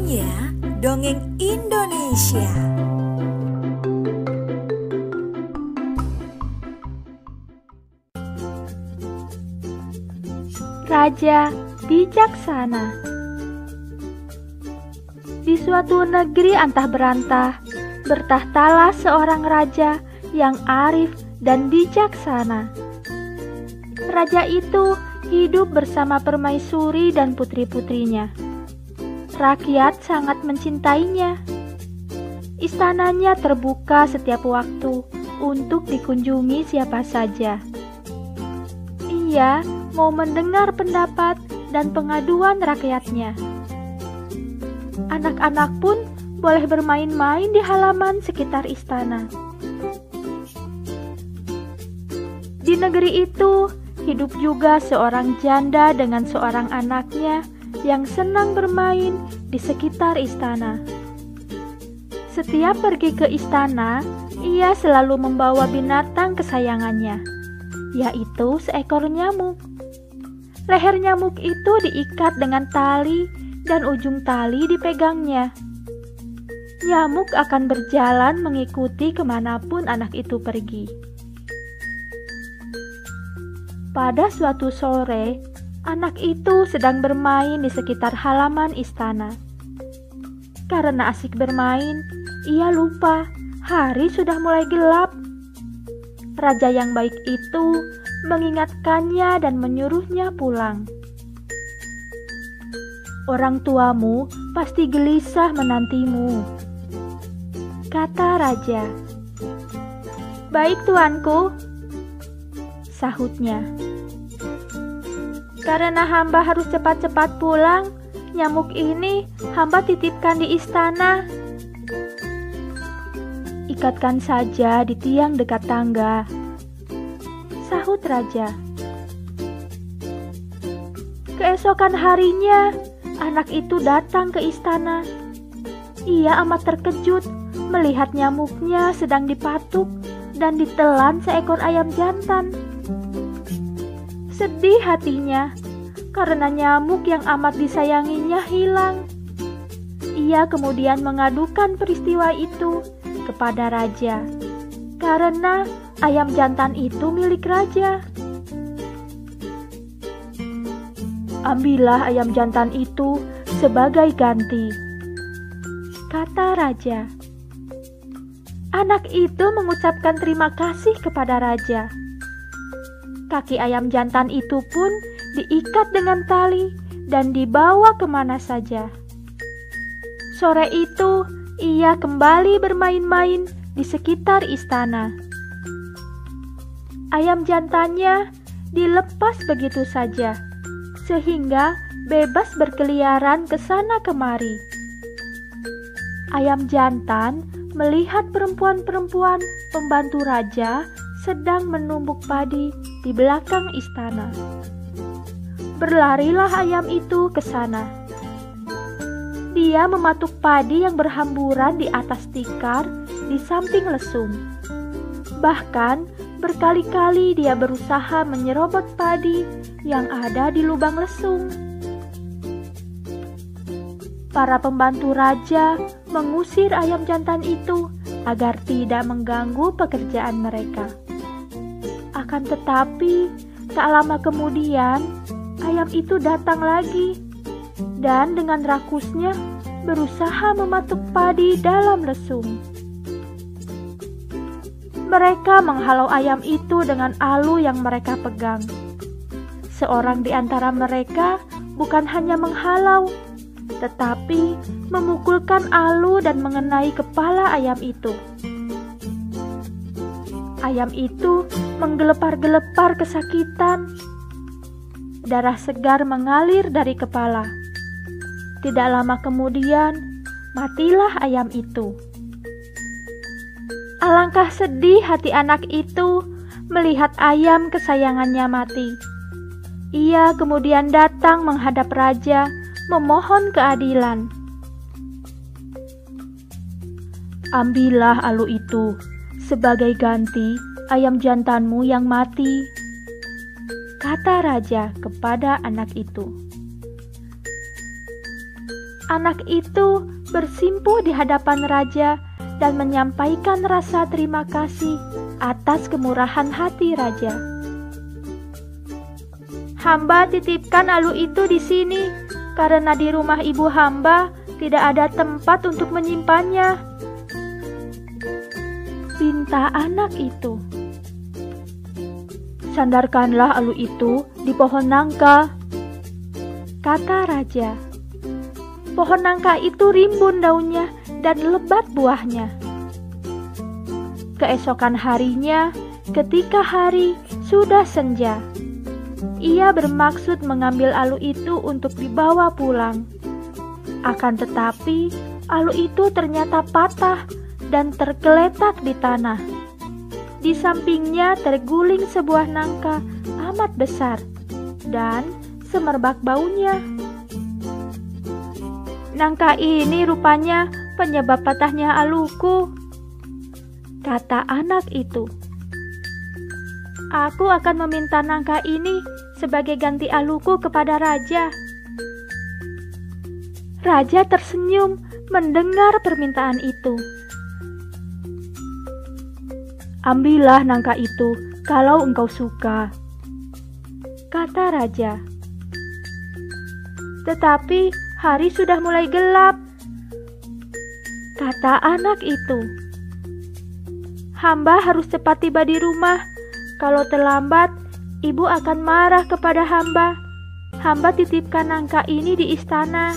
Waktunya dongeng Indonesia. Raja bijaksana. Di suatu negeri antah berantah, bertahtalah seorang raja yang arif dan bijaksana. Raja itu hidup bersama permaisuri dan putri-putrinya. Rakyat sangat mencintainya. Istananya terbuka setiap waktu untuk dikunjungi siapa saja. Ia mau mendengar pendapat dan pengaduan rakyatnya. Anak-anak pun boleh bermain-main di halaman sekitar istana. Di negeri itu hidup juga seorang janda dengan seorang anaknya yang senang bermain di sekitar istana. Setiap pergi ke istana, ia selalu membawa binatang kesayangannya, yaitu seekor nyamuk. Leher nyamuk itu diikat dengan tali dan ujung tali dipegangnya. Nyamuk akan berjalan mengikuti kemanapun anak itu pergi. Pada suatu sore, anak itu sedang bermain di sekitar halaman istana. Karena asik bermain, ia lupa hari sudah mulai gelap. Raja yang baik itu mengingatkannya dan menyuruhnya pulang. "Orang tuamu pasti gelisah menantimu," kata raja. "Baik tuanku," sahutnya. "Karena hamba harus cepat-cepat pulang, nyamuk ini hamba titipkan di istana." "Ikatkan saja di tiang dekat tangga," sahut raja. Keesokan harinya, anak itu datang ke istana. Ia amat terkejut melihat nyamuknya sedang dipatuk dan ditelan seekor ayam jantan. Sedih hatinya karena nyamuk yang amat disayanginya hilang. Ia kemudian mengadukan peristiwa itu kepada raja, karena ayam jantan itu milik raja. "Ambillah ayam jantan itu sebagai ganti," kata raja. Anak itu mengucapkan terima kasih kepada raja. Kaki ayam jantan itu pun diikat dengan tali dan dibawa kemana saja. Sore itu, ia kembali bermain-main di sekitar istana. Ayam jantannya dilepas begitu saja, sehingga bebas berkeliaran ke sana kemari. Ayam jantan melihat perempuan-perempuan pembantu raja sedang menumbuk padi di belakang istana. Berlarilah ayam itu ke sana. Dia mematuk padi yang berhamburan di atas tikar di samping lesung. Bahkan berkali-kali dia berusaha menyerobot padi yang ada di lubang lesung. Para pembantu raja mengusir ayam jantan itu agar tidak mengganggu pekerjaan mereka. Akan tetapi, tak lama kemudian, ayam itu datang lagi dan dengan rakusnya berusaha mematuk padi dalam lesung. Mereka menghalau ayam itu dengan alu yang mereka pegang. Seorang di antara mereka bukan hanya menghalau, tetapi memukulkan alu dan mengenai kepala ayam itu. Ayam itu menggelepar-gelepar kesakitan. Darah segar mengalir dari kepala. Tidak lama kemudian, matilah ayam itu. Alangkah sedih hati anak itu melihat ayam kesayangannya mati. Ia kemudian datang menghadap raja, memohon keadilan. "Ambillah alu itu sebagai ganti ayam jantanmu yang mati," kata raja kepada anak itu. Anak itu bersimpuh di hadapan raja dan menyampaikan rasa terima kasih atas kemurahan hati raja. Hamba titipkan alu itu di sini karena di rumah ibu hamba tidak ada tempat untuk menyimpannya, pinta anak itu. Sandarkanlah alu itu di pohon nangka, kata raja. Pohon nangka itu rimbun daunnya dan lebat buahnya. Keesokan harinya, ketika hari sudah senja, ia bermaksud mengambil alu itu untuk dibawa pulang. Akan tetapi, alu itu ternyata patah dan tergeletak di tanah. Di sampingnya terguling sebuah nangka amat besar dan semerbak baunya. Nangka ini rupanya penyebab patahnya aluku, kata anak itu. Aku akan meminta nangka ini sebagai ganti aluku kepada raja. Raja tersenyum mendengar permintaan itu. Ambillah nangka itu kalau engkau suka, kata raja. Tetapi hari sudah mulai gelap, kata anak itu. Hamba harus cepat tiba di rumah. Kalau terlambat, ibu akan marah kepada hamba. Hamba titipkan nangka ini di istana.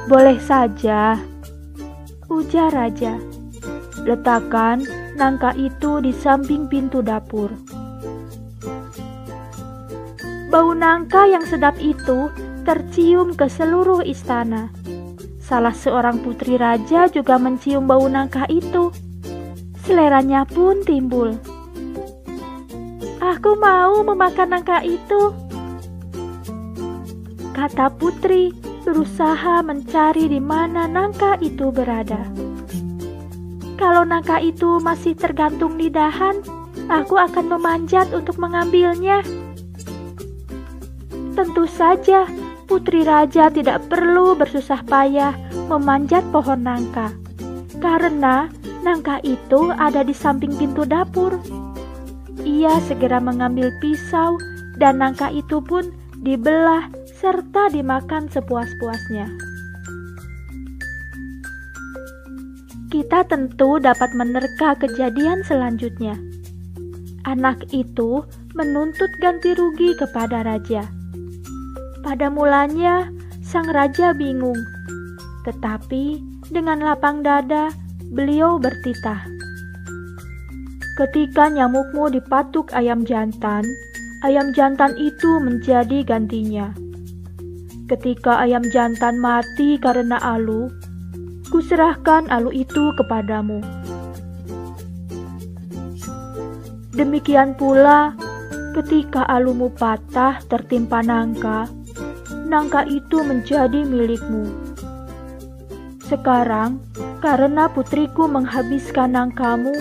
Boleh saja, ujar raja. Letakkan nangka itu di samping pintu dapur. Bau nangka yang sedap itu tercium ke seluruh istana. Salah seorang putri raja juga mencium bau nangka itu. Seleranya pun timbul. Aku mau memakan nangka itu, kata putri, berusaha mencari di mana nangka itu berada. Kalau nangka itu masih tergantung di dahan, aku akan memanjat untuk mengambilnya. Tentu saja, putri raja tidak perlu bersusah payah memanjat pohon nangka, karena nangka itu ada di samping pintu dapur. Ia segera mengambil pisau dan nangka itu pun dibelah serta dimakan sepuas-puasnya. Kita tentu dapat menerka kejadian selanjutnya. Anak itu menuntut ganti rugi kepada raja. Pada mulanya, sang raja bingung, tetapi dengan lapang dada, beliau bertitah. Ketika nyamukmu dipatuk ayam jantan itu menjadi gantinya. Ketika ayam jantan mati karena alu, kuserahkan alu itu kepadamu. Demikian pula, ketika alumu patah tertimpa nangka, nangka itu menjadi milikmu. Sekarang, karena putriku menghabiskan nangkamu,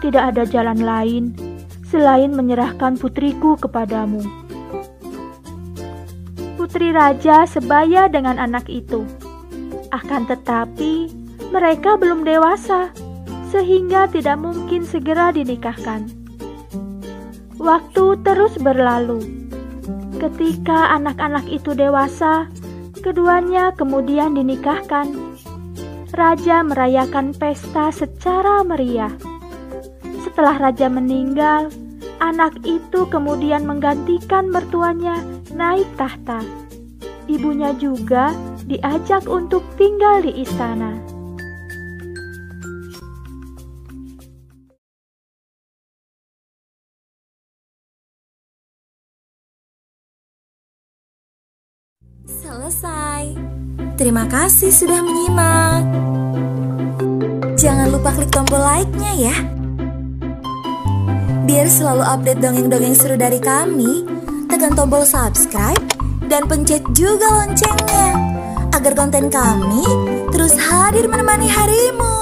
tidak ada jalan lain selain menyerahkan putriku kepadamu. Putri raja sebaya dengan anak itu. Akan tetapi, mereka belum dewasa, sehingga tidak mungkin segera dinikahkan. Waktu terus berlalu. Ketika anak-anak itu dewasa, keduanya kemudian dinikahkan. Raja merayakan pesta secara meriah. Setelah raja meninggal, anak itu kemudian menggantikan mertuanya naik tahta. Ibunya juga diajak untuk tinggal di istana. Selesai. Terima kasih sudah menyimak. Jangan lupa klik tombol like-nya ya. Biar selalu update dongeng-dongeng seru dari kami, tekan tombol subscribe dan pencet juga loncengnya agar konten kami terus hadir menemani harimu.